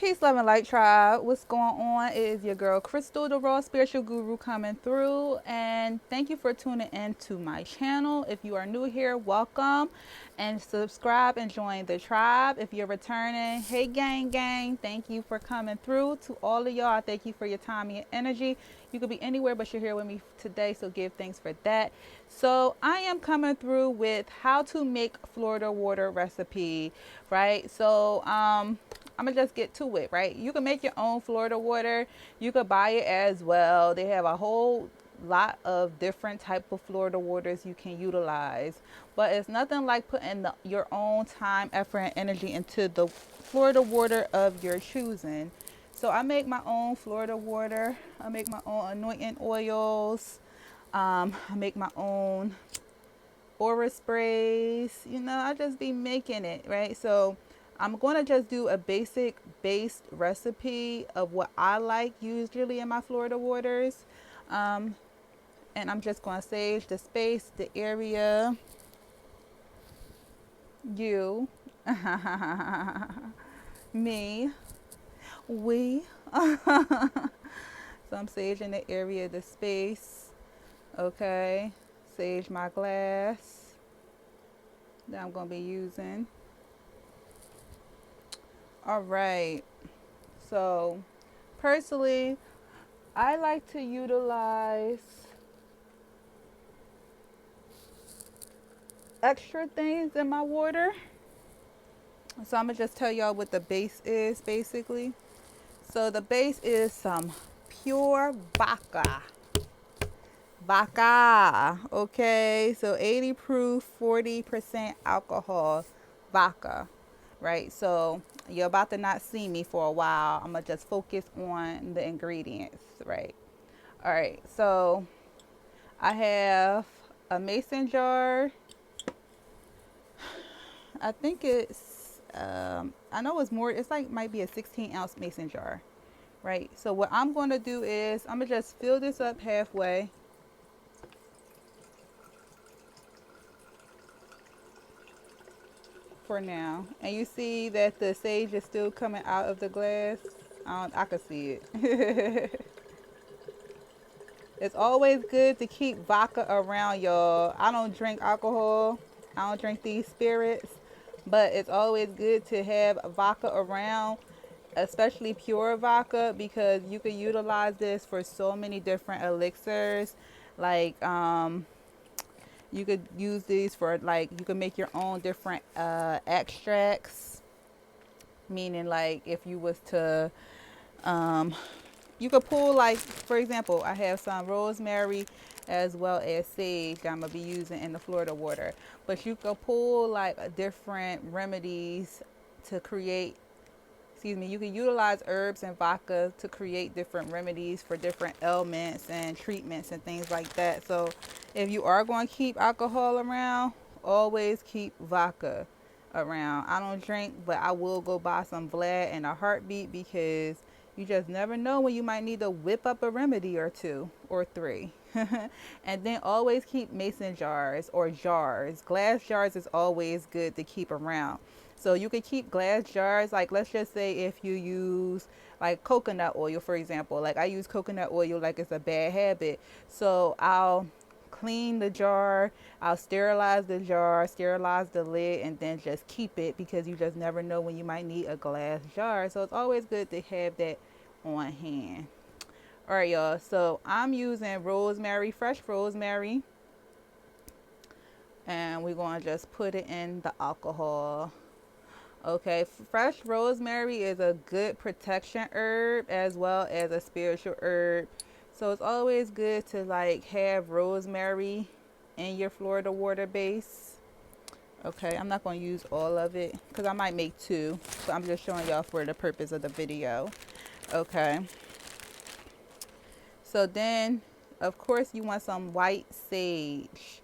Peace, love, and light, tribe. What's going on? It is your girl Crystal, the Raw Spiritual Guru, coming through. And thank you for tuning in to my channel. If you are new here, welcome and subscribe and join the tribe. If you're returning, hey, gang, thank you for coming through. To all of y'all, I thank you for your time and your energy. You could be anywhere, but you're here with me today, so give thanks for that. So I am coming through with how to make Florida water recipe, right? So I'm gonna just get to it, right? You can make your own Florida water. You could buy it as well. They have a whole lot of different type of Florida waters you can utilize, but it's nothing like putting your own time, effort, and energy into the Florida water of your choosing. So I make my own Florida water. I make my own anointing oils. I make my own aura sprays. I just be making it, right? So I'm going to just do a basic based recipe of what I like usually in my Florida waters. Um, and I'm just going to sage the space, the area, you, me, we. So I'm saging the area, the space. Okay. Sage my glass that I'm going to be using. All right. So personally, I like to utilize extra things in my water. So I'm going to just tell y'all what the base is basically. So the base is some pure vodka. Vodka. Okay. So 80 proof, 40% alcohol vodka. Right. So you're about to not see me for a while. I'm going to just focus on the ingredients. Right. All right. So I have a mason jar. I think I know it's more, it's like might be a 16-ounce mason jar, right? So what I'm going to do is I'm going to just fill this up halfway. For now. And you see that the sage is still coming out of the glass. I can see it. It's always good to keep vodka around, y'all. I don't drink alcohol. I don't drink these spirits. But it's always good to have vodka around, especially pure vodka, because you could utilize this for so many different elixirs. Like you could use these for, like, you can make your own different extracts, meaning like if you was to um, you could pull, like, for example, I have some rosemary as well as sage that I'm gonna be using in the Florida water. But you could pull like different remedies to create, excuse me, you can utilize herbs and vodka to create different remedies for different ailments and treatments and things like that. So if you are going to keep alcohol around, always keep vodka around. I don't drink, but I will go buy some Vlad in a heartbeat, because you just never know when you might need to whip up a remedy or two or three. And then always keep mason jars or jars. Glass jars is always good to keep around. So you could keep glass jars, like let's just say if you use like coconut oil, for example. Like I use coconut oil like it's a bad habit. So I'll clean the jar, I'll sterilize the jar, sterilize the lid, and then just keep it, because you just never know when you might need a glass jar. So it's always good to have that on hand. All right, y'all. So I'm using rosemary, fresh rosemary, and we're going to just put it in the alcohol. Okay, fresh rosemary is a good protection herb as well as a spiritual herb. So it's always good to like have rosemary in your Florida water base. Okay, I'm not going to use all of it because I might make two. So I'm just showing y'all for the purpose of the video. Okay. So then, of course, you want some white sage.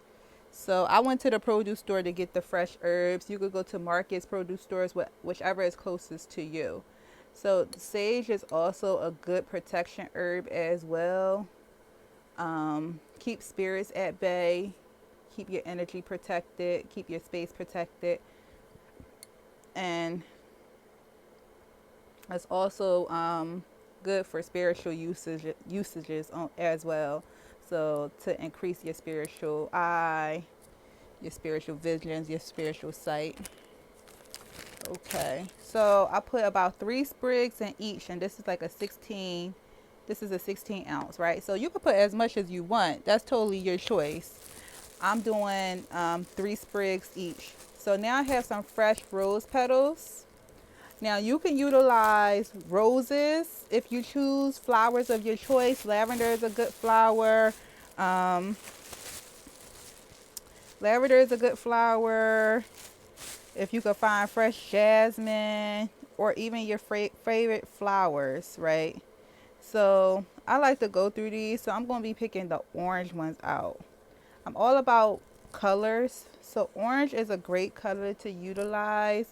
So I went to the produce store to get the fresh herbs. You could go to markets, produce stores, whichever is closest to you. So sage is also a good protection herb as well. Keep spirits at bay, keep your energy protected, keep your space protected. And It's also good for spiritual usages as well. So to increase your spiritual eye, your spiritual visions, your spiritual sight. Okay, so I put about 3 sprigs in each, and this is like a 16. This is a 16 ounce, right? So you can put as much as you want. That's totally your choice. I'm doing 3 sprigs each. So now I have some fresh rose petals. Now you can utilize roses if you choose, flowers of your choice. Lavender is a good flower. Um, Lavender is a good flower. If you could find fresh jasmine or even your favorite flowers, right? So I like to go through these. So I'm going to be picking the orange ones out. I'm all about colors. So orange is a great color to utilize.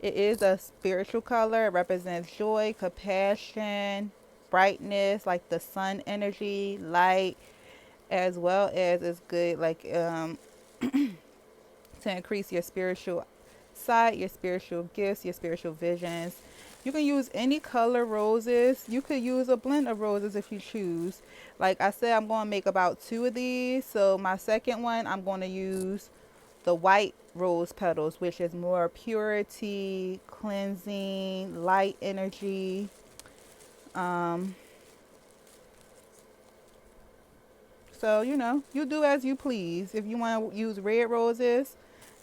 It is a spiritual color. It represents joy, compassion, brightness, like the sun energy, light, as well as it's good like to increase your spiritual sight, your spiritual gifts, your spiritual visions. You can use any color roses. You could use a blend of roses if you choose. Like I said, I'm going to make about 2 of these. So my second one, I'm going to use the white rose petals, which is more purity, cleansing, light energy. Um, so, you do as you please. If you want to use red roses,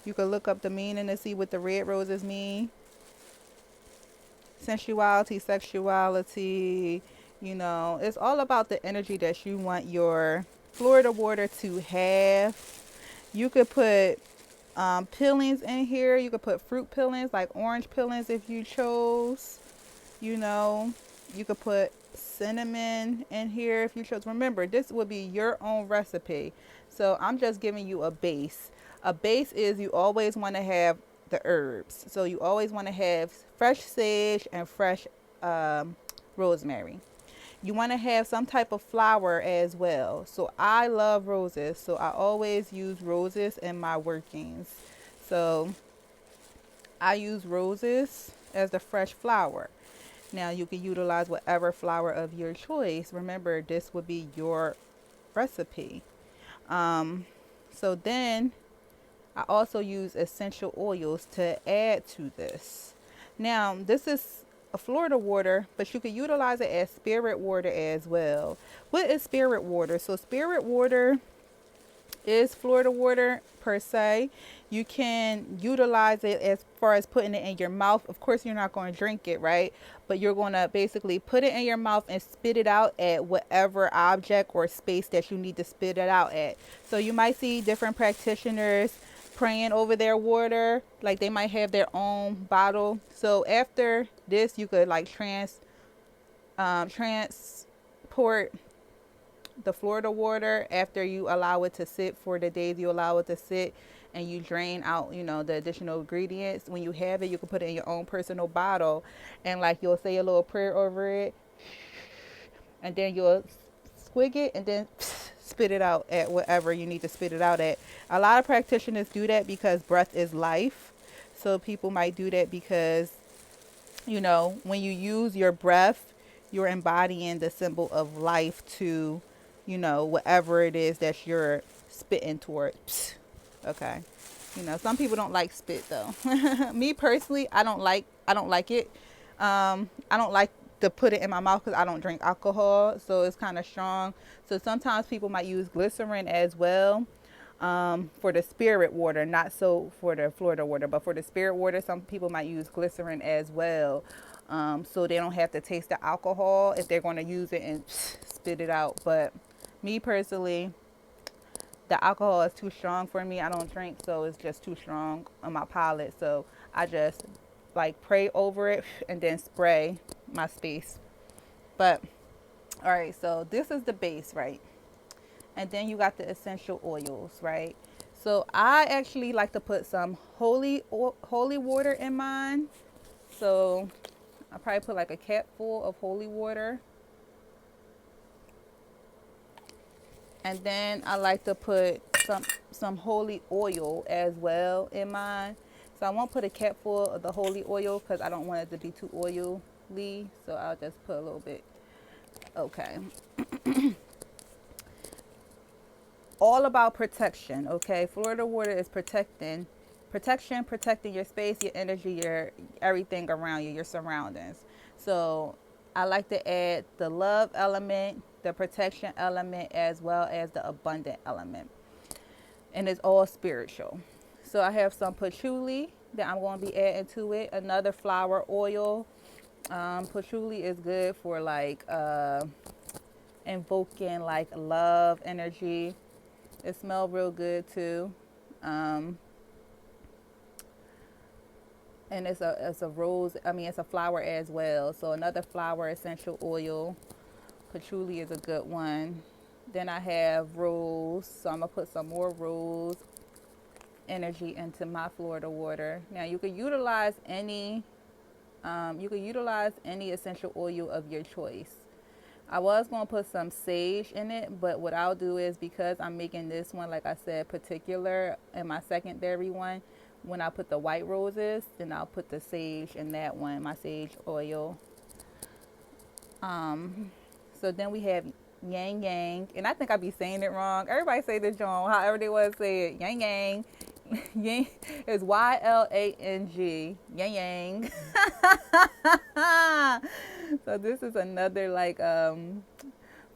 you can look up the meaning to see what the red roses mean. Sensuality, sexuality, it's all about the energy that you want your Florida water to have. You could put peelings in here. You could put fruit peelings like orange peelings if you chose. You know, you could put cinnamon in here if you chose. Remember, this would be your own recipe. So I'm just giving you a base. A base is you always want to have the herbs. So you always want to have fresh sage and fresh rosemary. You want to have some type of flower as well. So I love roses. So I always use roses in my workings. So I use roses as the fresh flower. Now you can utilize whatever flower of your choice. Remember, this would be your recipe. So then I also use essential oils to add to this. Now this is a Florida water, but you can utilize it as spirit water as well. What is spirit water? So spirit water is Florida water per se. You can utilize it as far as putting it in your mouth. Of course, you're not going to drink it, right? But you're going to basically put it in your mouth and spit it out at whatever object or space that you need to spit it out at. So you might see different practitioners praying over their water, like they might have their own bottle. So after this, you could like transport the Florida water after you allow it to sit for the days you allow it to sit, and you drain out, the additional ingredients. When you have it, you can put it in your own personal bottle, and like you'll say a little prayer over it, and then you'll squig it and then spit it out at whatever you need to spit it out at. A lot of practitioners do that because breath is life. So people might do that because, when you use your breath, you're embodying the symbol of life to, whatever it is that you're spitting towards. Okay. Some people don't like spit though. Me personally, I don't like it. I don't like to put it in my mouth because I don't drink alcohol, so it's kind of strong. So sometimes people might use glycerin as well, for the spirit water, not so for the Florida water, but for the spirit water, some people might use glycerin as well, so they don't have to taste the alcohol if they're going to use it and spit it out. But me personally, the alcohol is too strong for me. I don't drink, so it's just too strong on my palate. So I just like pray over it and then spray my space. But all right, so this is the base, right? And then you got the essential oils, right? So I actually like to put some holy water in mine. So I probably put like a cap full of holy water. And then I like to put some holy oil as well in mine. So I won't put a cap full of the holy oil because I don't want it to be too oily. so I'll just put a little bit. Okay. All about protection, okay? Florida water is protecting your space, your energy, your everything around you, your surroundings. So I like to add the love element, the protection element, as well as the abundant element. And it's all spiritual. So I have some patchouli that I'm going to be adding to it, another flower oil. Patchouli is good for like invoking like love energy. It smells real good too. Um, and it's a rose, I mean it's a flower as well. So another flower essential oil. Patchouli is a good one. Then I have rose, so I'm gonna put some more rose energy into my Florida water. Now you can utilize any essential oil of your choice. I was going to put some sage in it, but what I'll do is, because I'm making this one, like I said, particular, and my secondary one, when I put the white roses, then I'll put the sage in that one, my sage oil. So then we have yang yang, and I think I be saying it wrong. Everybody say this wrong, however they want to say it. Yang yang. Yang is YLANG. Yang yang. So this is another like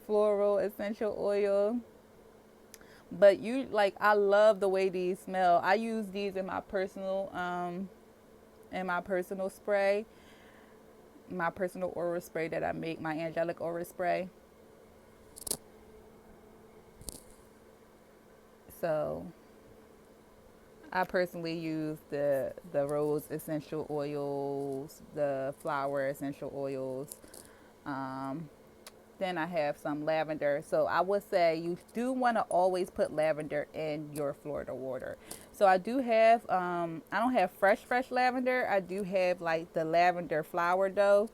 floral essential oil. But I love the way these smell. I use these in my personal spray, my personal aura spray that I make, my angelic aura spray. So I personally use the rose essential oils, the flower essential oils. Then I have some lavender. So I would say you do want to always put lavender in your Florida water. So I do have, I don't have fresh lavender. I do have like the lavender flower dough.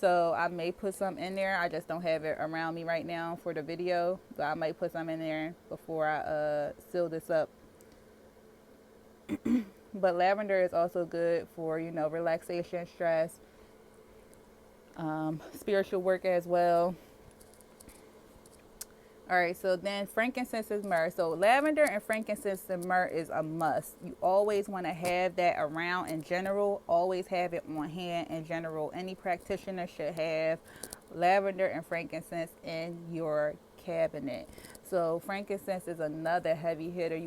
So I may put some in there. I just don't have it around me right now for the video. So I might put some in there before I seal this up. But lavender is also good for, relaxation, stress, spiritual work as well. All right, so then frankincense is myrrh. So lavender and frankincense and myrrh is a must. You always want to have that around in general. Always have it on hand in general. Any practitioner should have lavender and frankincense in your cabinet. So frankincense is another heavy hitter.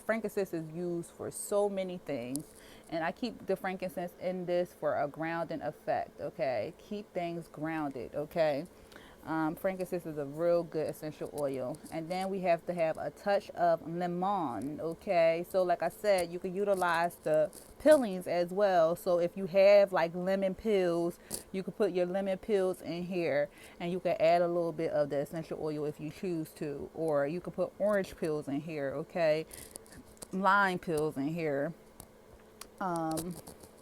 Frankincense is used for so many things. And I keep the frankincense in this for a grounding effect, okay? Keep things grounded, okay? Frankincense is a real good essential oil. And then we have to have a touch of lemon, okay? So like I said, you can utilize the peelings as well. So if you have like lemon peels, you can put your lemon peels in here, and you can add a little bit of the essential oil if you choose to. Or you can put orange peels in here, okay? Lime peels in here.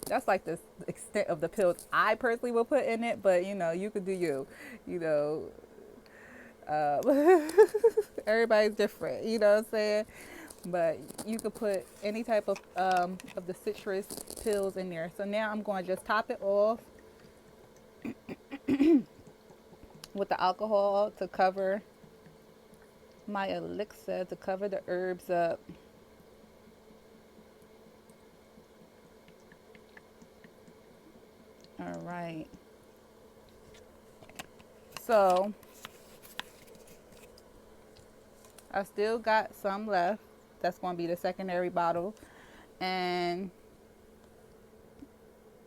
That's like the extent of the pills I personally will put in it, but you could do everybody's different, you know what I'm saying? But you could put any type of the citrus pills in there. So now I'm going to just top it off with the alcohol to cover my elixir, to cover the herbs up. All right. So I still got some left. That's going to be the secondary bottle. And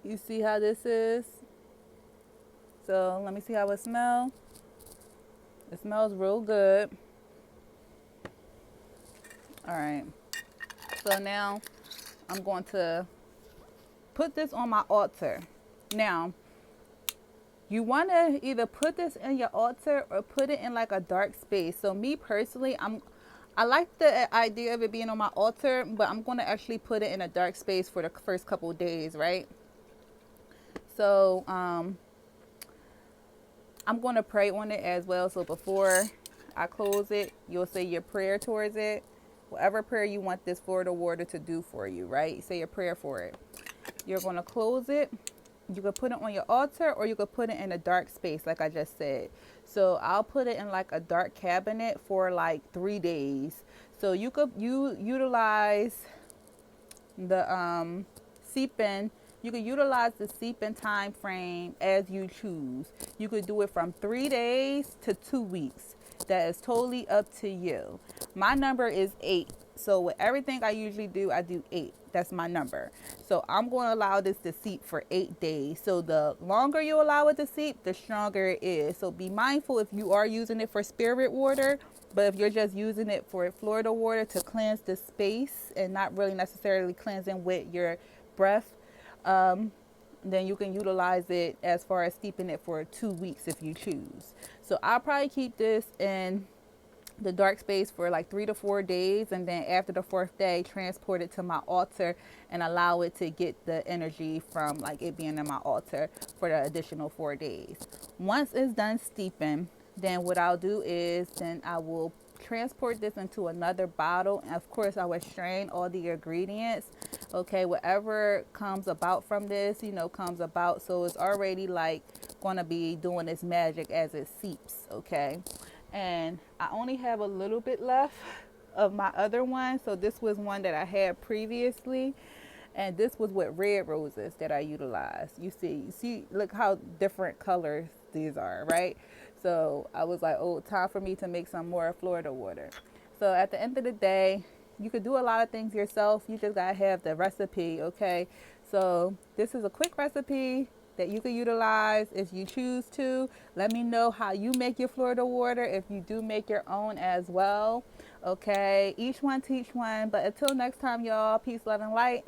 you see how this is? So let me see how it smells. It smells real good. All right. So now I'm going to put this on my altar. Now, you want to either put this in your altar or put it in like a dark space. So me personally, I like the idea of it being on my altar, but I'm going to actually put it in a dark space for the first couple of days, right? So I'm going to pray on it as well. So before I close it, you'll say your prayer towards it. Whatever prayer you want this Florida water to do for you, right? Say your prayer for it. You're going to close it. You could put it on your altar or you could put it in a dark space like I just said. So I'll put it in like a dark cabinet for like 3 days. So you utilize the seep-in. You can utilize the seep-in time frame as you choose. You could do it from 3 days to 2 weeks. That is totally up to you. My number is 8. So with everything I usually do, I do 8. That's my number. So I'm going to allow this to seep for 8 days. So the longer you allow it to seep, the stronger it is. So be mindful if you are using it for spirit water. But if you're just using it for Florida water to cleanse the space and not really necessarily cleansing with your breath, then you can utilize it as far as steeping it for 2 weeks if you choose. So I'll probably keep this in the dark space for like 3 to 4 days, and then after the fourth day transport it to my altar and allow it to get the energy from like it being in my altar for the additional 4 days. Once it's done steeping, then what I'll do is then I will transport this into another bottle, and of course I will strain all the ingredients. Okay, whatever comes about from this, comes about, so it's already like going to be doing its magic as it seeps. Okay, and I only have a little bit left of my other one. So this was one that I had previously, and this was with red roses that I utilized. You see, look how different colors these are, right? So I was like, oh, time for me to make some more Florida water. So at the end of the day, you could do a lot of things yourself. You just gotta have the recipe, okay? So this is a quick recipe that you can utilize if you choose to. Let me know how you make your Florida water, if you do make your own as well. Okay, each one teach one. But until next time, y'all, peace, love, and light.